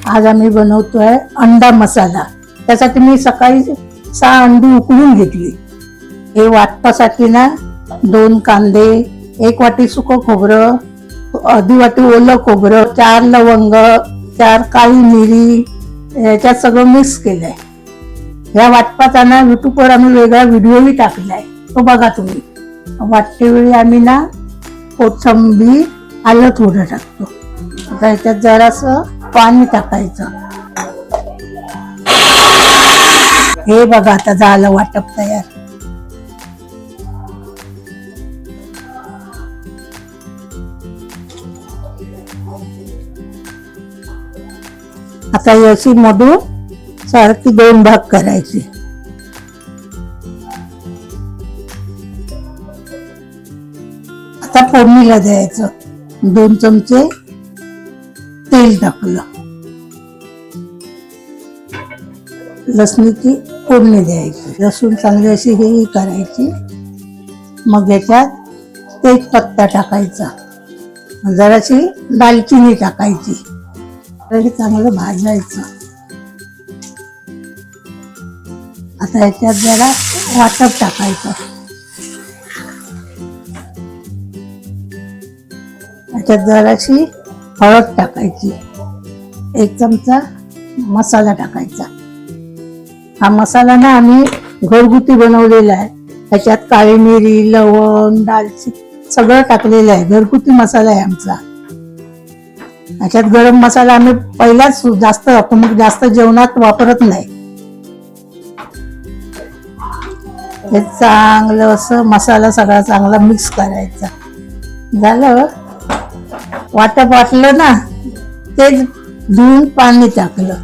आज आम्ही बनवतोय अंडा मसाला। त्यासाठी मी सकाळी 6 अंडी उकळून घेतली। हे वाटपासाठी ना 2 कांदे, 1 वाटी सुकं खोबरं, अर्धी वाटी ओलं खोबरं, 4 लवंग, 4 काळी मिरी, याच्यात सगळं मिक्स केलंय। या वाटपाचा ना युट्यूबवर आम्ही वेगळा व्हिडिओही टाकलाय, तो बघा तुम्ही। वाटते वेळी आम्ही ना कोथिंबीर, आलं थोडं टाकतो। आता याच्यात जरासं पाणी टाकायचं। हे बघा आता झालं वाटप तयार। आता याची मधून सारखी 2 भाग करायची। आता फोडणीला द्यायचं। 2 चमचे तेल टाकलं, लसणीची फोडणी द्यायची, लसूण चांगली अशी हे करायची। मग याच्यात तेजपत्ता टाकायचा, जराशी दालचिनी टाकायची, तरी चांगलं भाजायचं। आता याच्यात जरा वाटप टाकायचं। याच्यात जराशी हळद टाकायची, 1 चमचा मसाला टाकायचा। हा मसाला ना आम्ही घरगुती बनवलेला आहे। त्याच्यात काळी मिरी, लवंग, दालचिनी सगळं टाकलेलं आहे। घरगुती मसाला आहे आमचा। याच्यात गरम मसाला आम्ही पहिलाच जास्त टाकतो, मग जास्त जेवणात वापरत नाही। हे चांगलं असं मसाला सगळा चांगला मिक्स करायचा। झालं वाटप वाटलं ना, ते धुवून पाणी टाकलं।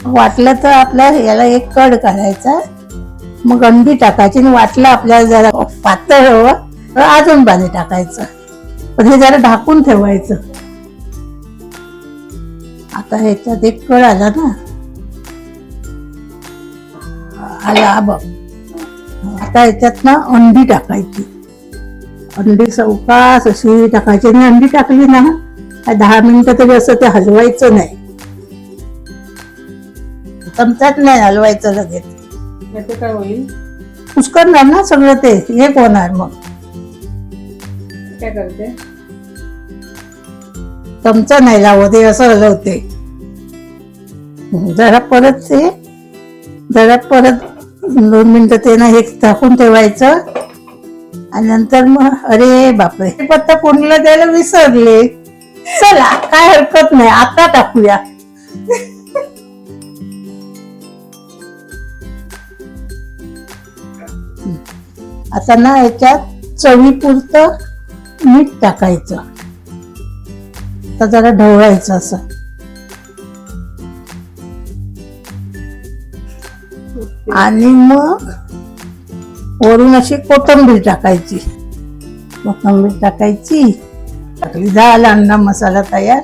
वाटलं तर आपल्या याला एक कड करायचा, मग अंडी टाकायची आणि वाटलं आपल्याला जरा पातळ हवं तर अजून पाणी टाकायचं, पण हे जरा ढाकून ठेवायचं। आता ह्याच्यात एक कड आला ना, आला बघ। आता याच्यात ना अंडी टाकायची, अंडी सावकाश अशी टाकायची आणि अंडी टाकली ना 10 मिनिटं तरी असं ते हलवायचं नाही, चमच्यात नाही हलवायचं लगेच। याचं काय होईल? कुस्करणार ना सगळं, ते एक होणार। मग काय करते? चमचा नाही लावते, असं हलवते। जरा परत 2 मिनिटं ते ना हे टाकून ठेवायचं। आणि नंतर मग अरे बापरे, पत्ता फोडणीला द्यायला विसरले। चला काय हरकत नाही, आता टाकूया। आता ना याच्यात चवीपुरतं मीठ टाकायचं। आता जरा ढवळायचं असं। आणि मग वरून अशी कोथिंबीर टाकायची, टाकली। झाला अंडा मसाला तयार।